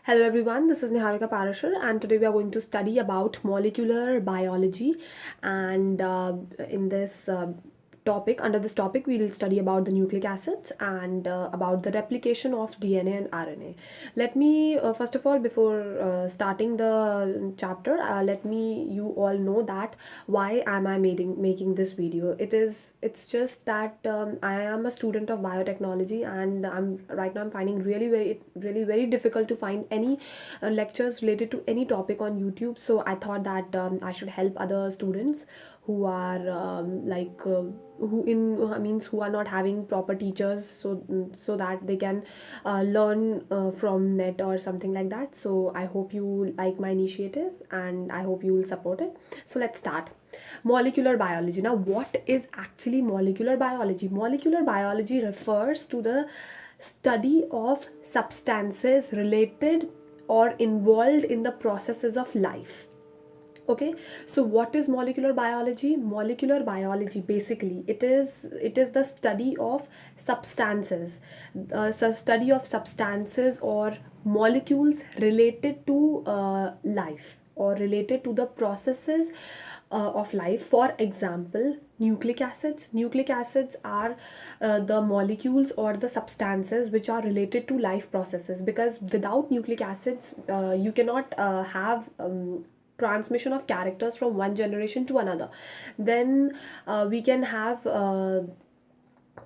Hello everyone, this is Niharika Parashar and today we are going to study about molecular biology and in this under this topic we will study about the nucleic acids and about the replication of DNA and RNA. Let me first of all before starting the chapter, let me you all know that why am I making this video. It's just that I am a student of biotechnology and I'm finding really very difficult to find any lectures related to any topic on YouTube. So I thought that I should help other students who are who are not having proper teachers, so that they can learn from net or something like that. So I hope you like my initiative and I hope you will support it. So let's start. Molecular biology. Now, what is actually molecular biology? Molecular biology refers to the study of substances related or involved in the processes of life. Okay, so what is molecular biology? Molecular biology, basically it is the study of substances, study of substances or molecules related to life or related to the processes of life. For example, nucleic acids. Nucleic acids are the molecules or the substances which are related to life processes, because without nucleic acids you cannot have transmission of characters from one generation to another. Then we can have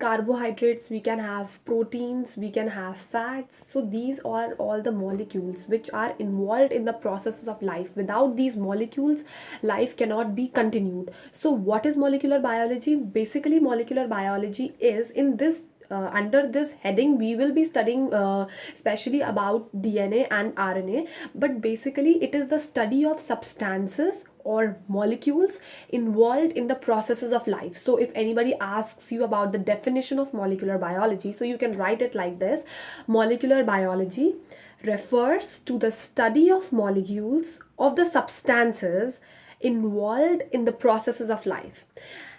carbohydrates, we can have proteins, we can have fats. So these are all the molecules which are involved in the processes of life. Without these molecules, life cannot be continued. So what is molecular biology? Basically, molecular biology is in this under this heading we will be studying especially about DNA and RNA, but basically it is the study of substances or molecules involved in the processes of life. So if anybody asks you about the definition of molecular biology, so you can write it like this: molecular biology refers to the study of molecules of the substances involved in the processes of life.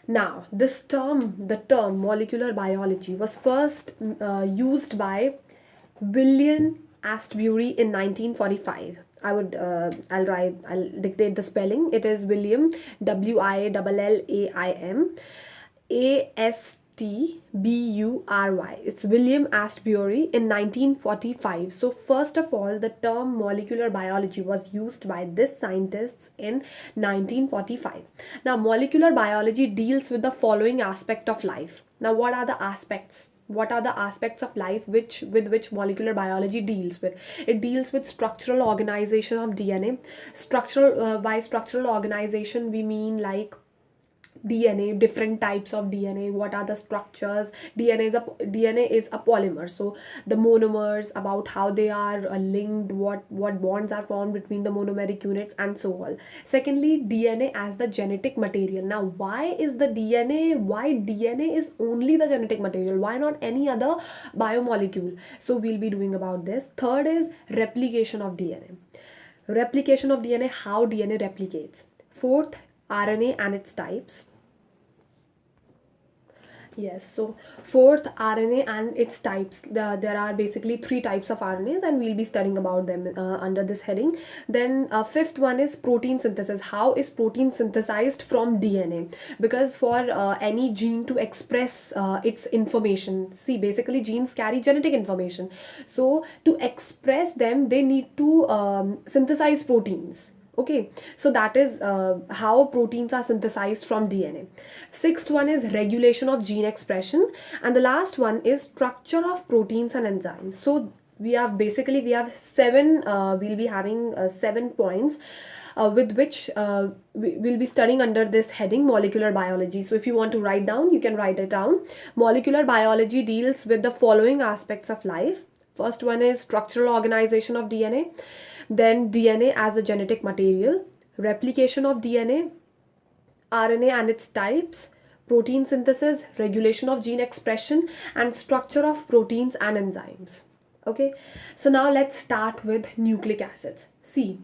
Now, the term molecular biology was first used by William Astbury in 1945. I'll dictate the spelling. It is William, WILLAIM ASTBURY. It's William Astbury in 1945. So first of all, the term molecular biology was used by this scientists in 1945. Now, molecular biology deals with the following aspect of life. Now, what are the aspects? What are the aspects of life which molecular biology deals with? It deals with structural organization of DNA. By structural organization we mean like DNA, different types of DNA, what are the structures. DNA is a polymer, so the monomers, about how they are linked, what bonds are formed between the monomeric units and so on. Secondly, DNA as the genetic material. Now, why DNA is only the genetic material? Why not any other biomolecule? So we'll be doing about this. Third is replication of DNA. Replication of DNA, how DNA replicates. Fourth, RNA and its types. Yes, so fourth, RNA and its types. There are basically three types of RNAs, and we'll be studying about them under this heading. Then fifth one is protein synthesis. How is protein synthesized from DNA? Because for any gene to express its information, see, basically genes carry genetic information. So to express them, they need to synthesize proteins. Okay, so that is how proteins are synthesized from DNA. Sixth one is regulation of gene expression, and the last one is structure of proteins and enzymes. So we have seven. We'll be having 7 points. With which we will be studying under this heading, molecular biology. So if you want to write down, you can write it down. Molecular biology deals with the following aspects of life. First one is structural organization of DNA, then DNA as the genetic material, replication of DNA, RNA and its types, protein synthesis, regulation of gene expression, and structure of proteins and enzymes. Okay, so now let's start with nucleic acids. See,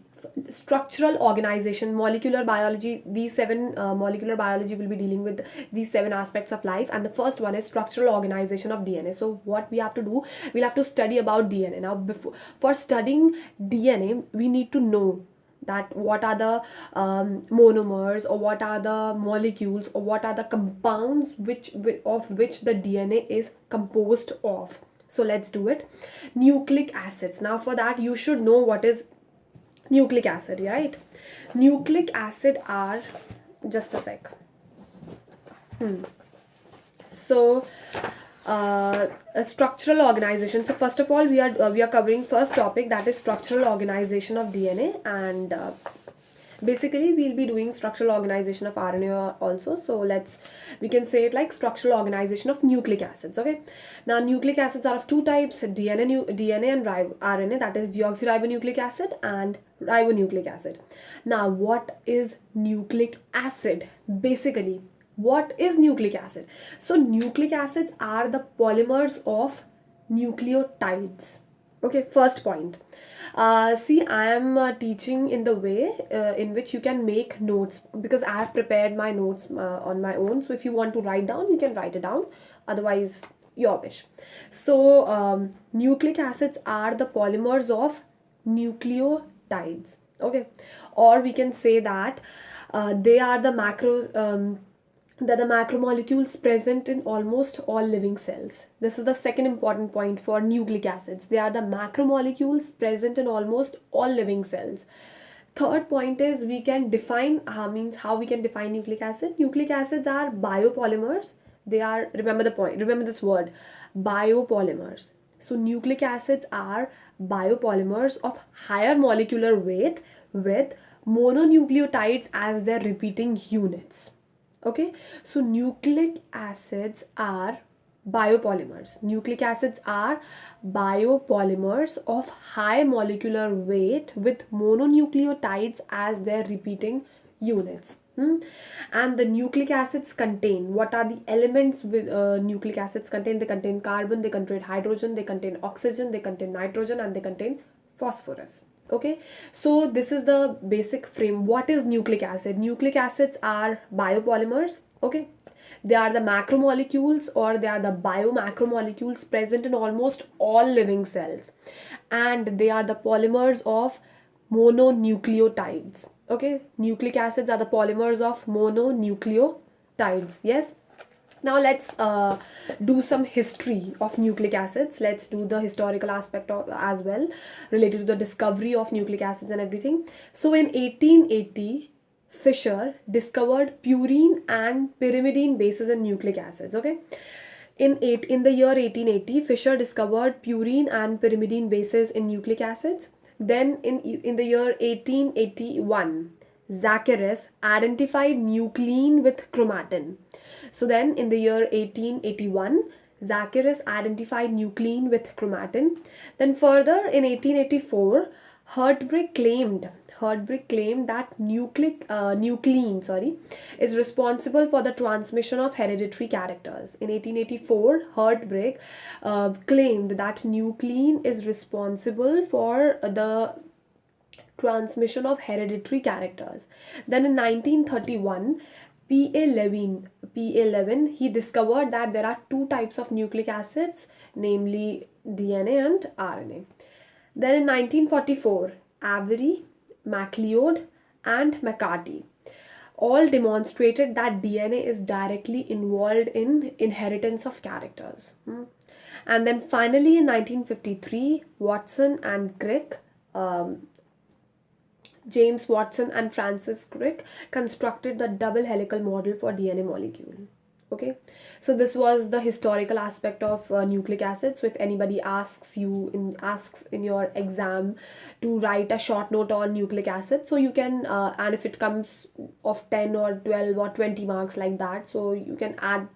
structural organization, molecular biology. These seven molecular biology will be dealing with these seven aspects of life, and the first one is structural organization of DNA. So what we have to do, we'll have to study about DNA. Now before, for studying DNA, we need to know that what are the monomers, or what are the molecules, or what are the compounds of which the DNA is composed of. So let's do it. Nucleic acids. Now for that you should know what is nucleic acid, right? Nucleic acid are, just a sec. So a structural organization. So first of all, we are covering first topic, that is structural organization of DNA, and basically we'll be doing structural organization of RNA also. So we can say it like structural organization of nucleic acids. Okay, now nucleic acids are of two types: DNA and RNA, that is deoxyribonucleic acid and ribonucleic acid. Now what is nucleic acid? Basically, what is nucleic acid? So nucleic acids are the polymers of nucleotides. Okay, first point. See, I am teaching in the way in which you can make notes, because I have prepared my notes on my own. So if you want to write down, you can write it down. Otherwise, your wish. So nucleic acids are the polymers of nucleotides. Okay, or we can say that they are the macromolecules present in almost all living cells. This is the second important point for nucleic acids. They are the macromolecules present in almost all living cells. Third point is we can define, means how we can define nucleic acid. Nucleic acids are biopolymers. They are, remember the point, remember this word, biopolymers. So nucleic acids are biopolymers of higher molecular weight with mononucleotides as their repeating units. Okay, so nucleic acids are biopolymers. Nucleic acids are biopolymers of high molecular weight with mononucleotides as their repeating units. And the nucleic acids contain, what are the elements with nucleic acids contain? They contain carbon, they contain hydrogen, they contain oxygen, they contain nitrogen, and they contain phosphorus. Okay, so this is the basic frame. What is nucleic acid? Nucleic acids are biopolymers. Okay, they are the macromolecules, or they are the biomacromolecules present in almost all living cells, and they are the polymers of mononucleotides. Okay, nucleic acids are the polymers of mononucleotides. Yes. Now let's do some history of nucleic acids. Let's do the historical aspect as well, related to the discovery of nucleic acids and everything. So in 1880, Fisher discovered purine and pyrimidine bases in nucleic acids. Okay, in the year 1880, Fisher discovered purine and pyrimidine bases in nucleic acids. Then in the year 1881, Zacharias identified nuclein with chromatin. So then in the year 1881, Zacharias identified nuclein with chromatin. Then further in 1884, Hertbrich claimed that nuclein is responsible for the transmission of hereditary characters. In 1884, Hertbrich claimed that nuclein is responsible for the transmission of hereditary characters. Then in 1931, P.A. Levin, he discovered that there are two types of nucleic acids, namely DNA and RNA. Then in 1944, Avery, MacLeod, and McCarty all demonstrated that DNA is directly involved in inheritance of characters. And then finally in 1953, Watson and Crick, James Watson and Francis Crick constructed the double helical model for DNA molecule. Okay, so this was the historical aspect of nucleic acid. So if anybody asks in your exam to write a short note on nucleic acid, so you can and if it comes of 10 or 12 or 20 marks like that, so you can add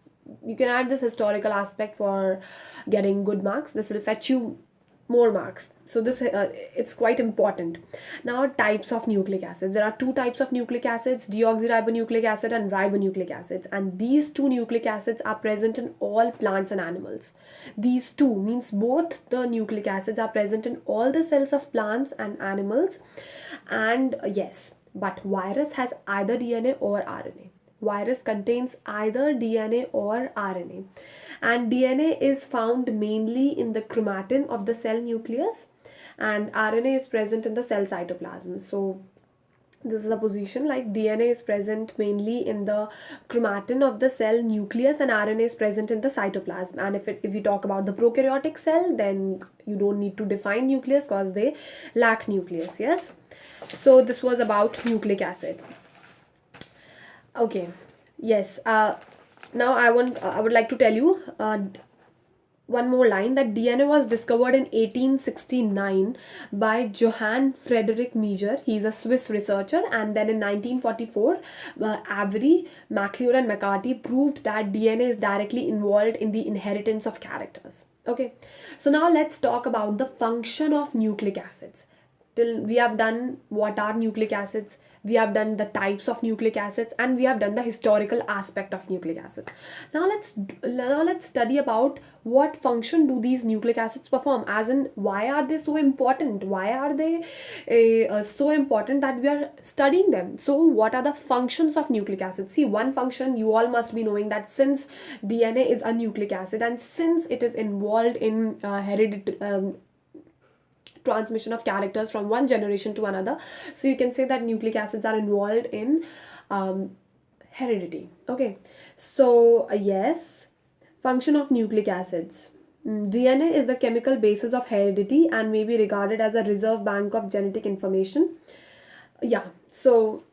this historical aspect for getting good marks. This will fetch you more marks. So this it's quite important. Now, types of nucleic acids. There are two types of nucleic acids: deoxyribonucleic acid and ribonucleic acids. And these two nucleic acids are present in all plants and animals. These two means both the nucleic acids are present in all the cells of plants and animals. And yes, but virus has either DNA or RNA. Virus contains either DNA or RNA, and DNA is found mainly in the chromatin of the cell nucleus, and RNA is present in the cell cytoplasm. So this is a position like DNA is present mainly in the chromatin of the cell nucleus, and RNA is present in the cytoplasm. And if you talk about the prokaryotic cell, then you don't need to define nucleus because they lack nucleus. Yes. So this was about nucleic acid. Okay. Yes. Now I would like to tell you one more line, that DNA was discovered in 1869 by Johann Friedrich Meyer. He's a Swiss researcher. And then in 1944, Avery, MacLeod and McCarthy proved that DNA is directly involved in the inheritance of characters. Okay, so now let's talk about the function of nucleic acids. Till we have done what are nucleic acids, we have done the types of nucleic acids, and we have done the historical aspect of nucleic acids. Now let's study about what function do these nucleic acids perform, as in why are they so important, why are they so important that we are studying them. So what are the functions of nucleic acids? See, one function you all must be knowing, that since DNA is a nucleic acid and since it is involved in transmission of characters from one generation to another, so you can say that nucleic acids are involved in heredity. Okay, so yes, function of nucleic acids. DNA is the chemical basis of heredity and may be regarded as a reserve bank of genetic information. Yeah, so